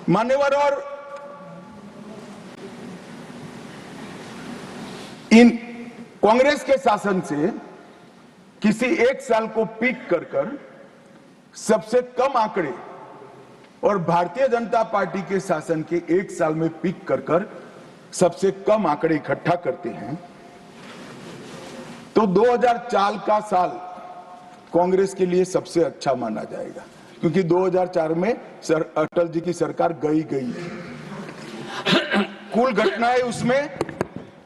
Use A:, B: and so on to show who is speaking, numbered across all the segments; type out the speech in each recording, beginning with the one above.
A: मान्यवर, और इन कांग्रेस के शासन से किसी एक साल को पीक कर सबसे कम आंकड़े और भारतीय जनता पार्टी के शासन के एक साल में पीक कर सबसे कम आंकड़े इकट्ठा करते हैं तो 2004 का साल कांग्रेस के लिए सबसे अच्छा माना जाएगा, क्योंकि 2004 में अटल जी की सरकार गई कुल घटनाएं उसमें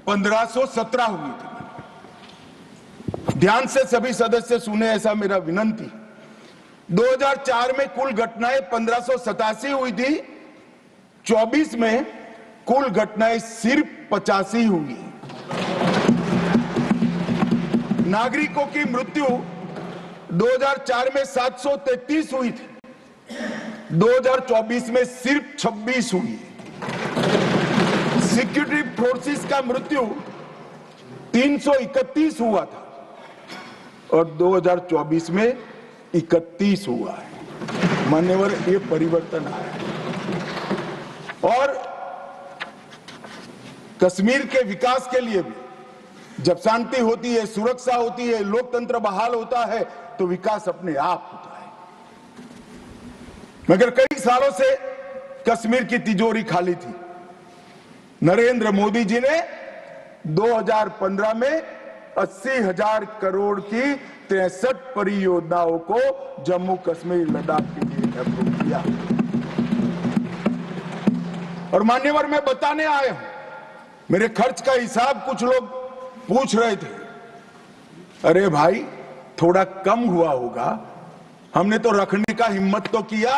A: 1517 हुई थी। ध्यान से सभी सदस्य सुने, ऐसा मेरा विनंती। 2004 में कुल घटनाएं 1587 हुई थी, 24 में कुल घटनाएं सिर्फ 85 हुई। नागरिकों की मृत्यु 2004 में 733 हुई थी, 2024 में सिर्फ 26 हुई। सिक्योरिटी फोर्सेस का मृत्यु 331 हुआ था और 2024 में 31 हुआ है। मान्यवर, ये परिवर्तन आया है। और कश्मीर के विकास के लिए भी जब शांति होती है, सुरक्षा होती है, लोकतंत्र बहाल होता है तो विकास अपने आप होता है। मगर कई सालों से कश्मीर की तिजोरी खाली थी। नरेंद्र मोदी जी ने 2015 में 80,000 करोड़ की 63 परियोजनाओं को जम्मू कश्मीर लद्दाख के लिए अप्रूव किया। और मान्यवर, मैं बताने आया हूं, मेरे खर्च का हिसाब कुछ लोग पूछ रहे थे, अरे भाई थोड़ा कम हुआ होगा, हमने तो रखने का हिम्मत तो किया,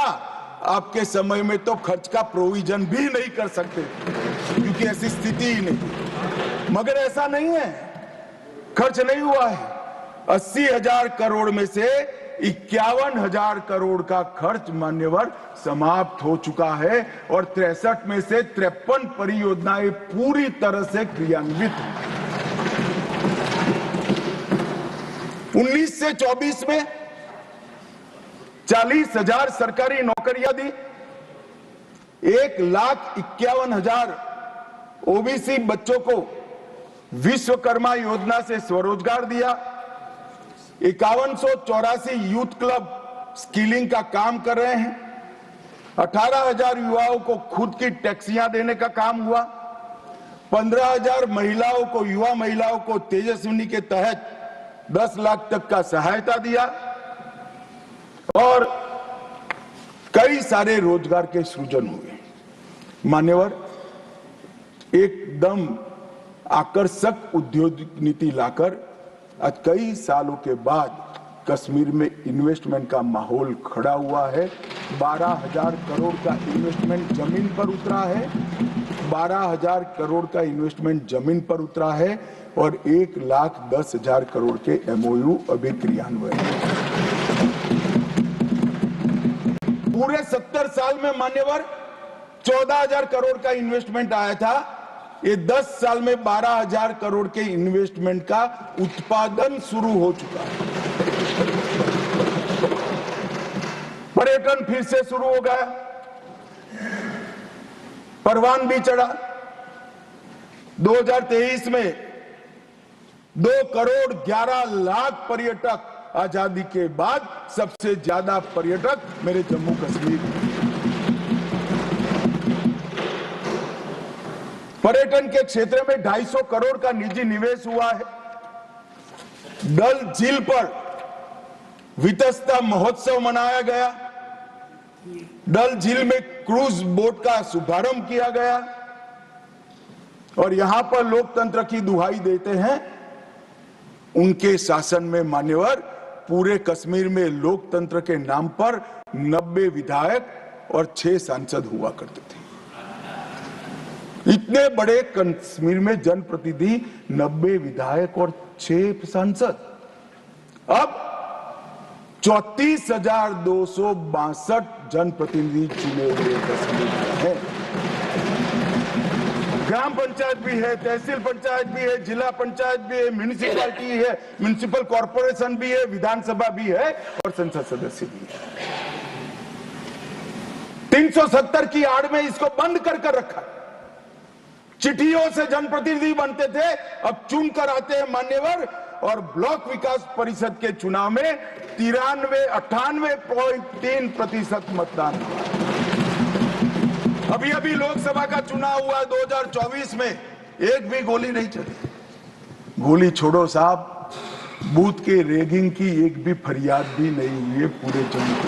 A: आपके समय में तो खर्च का प्रोविजन भी नहीं कर सकते क्योंकि ऐसी स्थिति ही नहीं। मगर ऐसा नहीं है, खर्च नहीं हुआ है। 80,000 करोड़ में से 51,000 करोड़ का खर्च मान्यवर समाप्त हो चुका है और 63 में से 53 परियोजनाएं पूरी तरह से क्रियान्वित हैं। 19 से 24 में 40,000 सरकारी नौकरियां दी, 1,51,000 ओबीसी बच्चों को विश्वकर्मा योजना से स्वरोजगार दिया, 5184 यूथ क्लब स्किलिंग का काम कर रहे हैं, 18,000 युवाओं को खुद की टैक्सियां देने का काम हुआ, 15,000 महिलाओं को, युवा महिलाओं को तेजस्विनी के तहत 10 लाख तक का सहायता दिया और कई सारे रोजगार के सृजन हुए। मान्यवर, एकदम आकर्षक औद्योगिक नीति लाकर आज कई सालों के बाद कश्मीर में इन्वेस्टमेंट का माहौल खड़ा हुआ है। 12,000 करोड़ का इन्वेस्टमेंट जमीन पर उतरा है, 12,000 करोड़ का इन्वेस्टमेंट जमीन पर उतरा है और 1,10,000 करोड़ के एमओयू अभी क्रियान्वयन है। पूरे 70 साल में मान्यवर 14,000 करोड़ का इन्वेस्टमेंट आया था, ये 10 साल में 12,000 करोड़ के इन्वेस्टमेंट का उत्पादन शुरू हो चुका है। पर्यटन फिर से शुरू हो गया, परवान भी चढ़ा। 2023 में 2 करोड़ 11 लाख पर्यटक, आजादी के बाद सबसे ज्यादा पर्यटक मेरे जम्मू कश्मीर में। पर्यटन के क्षेत्र में 250 करोड़ का निजी निवेश हुआ है। डल झील पर वितस्ता महोत्सव मनाया गया, डल झील में क्रूज बोट का शुभारंभ किया गया और यहां पर लोकतंत्र की दुहाई देते हैं। उनके शासन में मान्यवर पूरे कश्मीर में लोकतंत्र के नाम पर 90 विधायक और 6 सांसद हुआ करते थे। इतने बड़े कश्मीर में जनप्रतिनिधि, 90 विधायक और 6 सांसद, अब 34,262 जनप्रतिनिधि चुने हुए कश्मीर में हैं। ग्राम पंचायत भी है, तहसील पंचायत भी है, जिला पंचायत भी है, म्यूनिसिपैलिटी है, म्यूनिसिपल कॉर्पोरेशन भी है, विधानसभा भी है और संसद सदस्य भी है। 370 की आड़ में इसको बंद कर रखा। चिट्ठियों से जनप्रतिनिधि बनते थे, अब चुन कर आते हैं मान्यवर, और ब्लॉक विकास परिषद के चुनाव में 98.3% मतदान हुआ। अभी अभी लोकसभा का चुनाव हुआ 2024 में, एक भी गोली नहीं चली। गोली छोड़ो साहब, बूथ के रैगिंग की एक भी फरियाद भी नहीं हुई है पूरे जम्मू कश्मीर।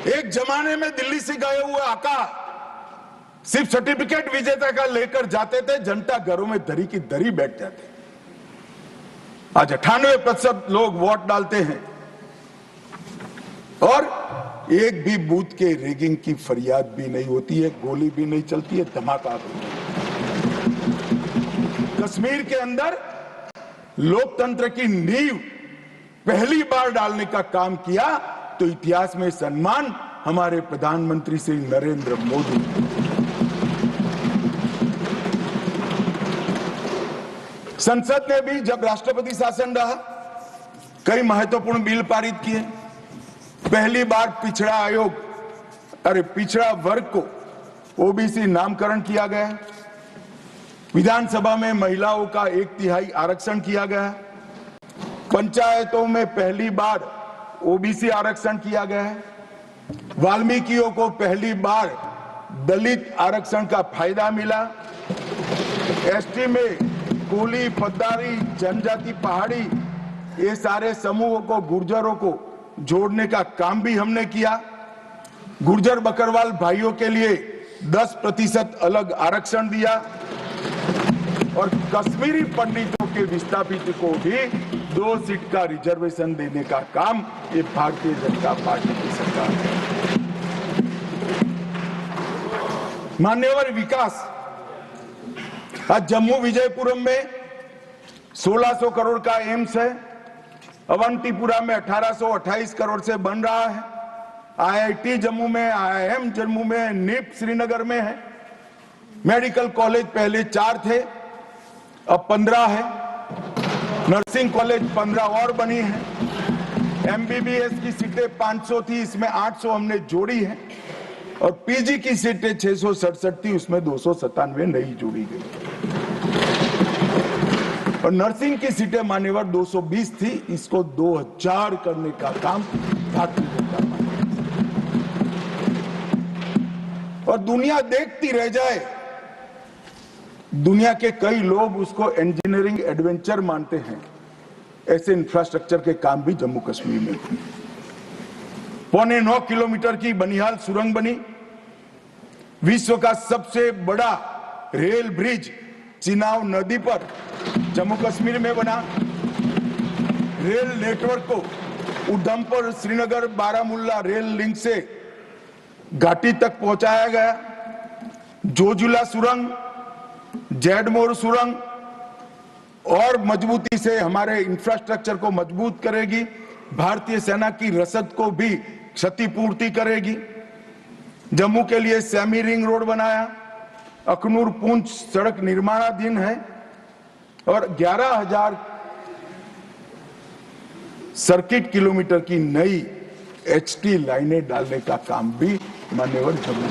A: एक जमाने में दिल्ली से गए हुए आका सिर्फ सर्टिफिकेट विजेता का लेकर जाते थे, जनता घरों में दरी की दरी बैठ जाते। आज 98% लोग वोट डालते हैं और एक भी बूथ के रैगिंग की फरियाद भी नहीं होती है, गोली भी नहीं चलती है, धमाका भी नहीं। कश्मीर के अंदर लोकतंत्र की नींव पहली बार डालने का काम किया तो इतिहास में सम्मान हमारे प्रधानमंत्री श्री नरेंद्र मोदी। संसद ने भी जब राष्ट्रपति शासन रहा कई महत्वपूर्ण बिल पारित किए। पहली बार पिछड़ा वर्ग को ओबीसी नामकरण किया गया। विधानसभा में महिलाओं का 1/3 आरक्षण किया गया। पंचायतों में पहली बार ओबीसी आरक्षण किया गया है। वाल्मीकियों को पहली बार दलित आरक्षण का फायदा मिला। एसटी में कुली, पद्दारी, जनजाति, पहाड़ी, ये सारे समूहों को, गुर्जरों को जोड़ने का काम भी हमने किया। गुर्जर बकरवाल भाइयों के लिए 10% अलग आरक्षण दिया और कश्मीरी पंडितों के विस्थापित को भी 2 सीट का रिजर्वेशन देने का काम ये भारतीय जनता पार्टी की सरकार है। मान्यवर विकास, आज जम्मू विजयपुरम में 1600 करोड़ का एम्स है। अवंतीपुरा में 1828 करोड़ से बन रहा है। आईआईटी जम्मू में, आईआईएम जम्मू में, निप श्रीनगर में है। मेडिकल कॉलेज पहले 4 थे, अब 15 है। नर्सिंग कॉलेज 15 और बनी है। एमबीबीएस की सीटें 500 थी, इसमें 800 हमने जोड़ी है। और पीजी की सीटें 667 थी, उसमें 297 नई जोड़ी गई। और नर्सिंग की सीटें मान्यवर 220 थी, इसको 2000 करने का काम भारतीय जनता पार्टी। और दुनिया देखती रह जाए। दुनिया के कई लोग उसको इंजीनियरिंग एडवेंचर मानते हैं। ऐसे इंफ्रास्ट्रक्चर के काम भी जम्मू कश्मीर में हुए। 9.25 किलोमीटर की बनिहाल सुरंग बनी। विश्व का सबसे बड़ा रेल ब्रिज चिनाब नदी पर जम्मू कश्मीर में बना। रेल नेटवर्क को उधमपुर, श्रीनगर, बारामुल्ला रेल लिंक से घाटी तक पहुंचाया गया। जोजिला सुरंग, जैडमोर सुरंग और मजबूती से हमारे इंफ्रास्ट्रक्चर को मजबूत करेगी। भारतीय सेना की रसद को भी क्षतिपूर्ति करेगी। जम्मू के लिए सेमी रिंग रोड बनाया। अखनूर पुंछ सड़क निर्माणाधीन है और 11,000 सर्किट किलोमीटर की नई एचटी लाइनें डालने का काम भी मान्यवर जम्मू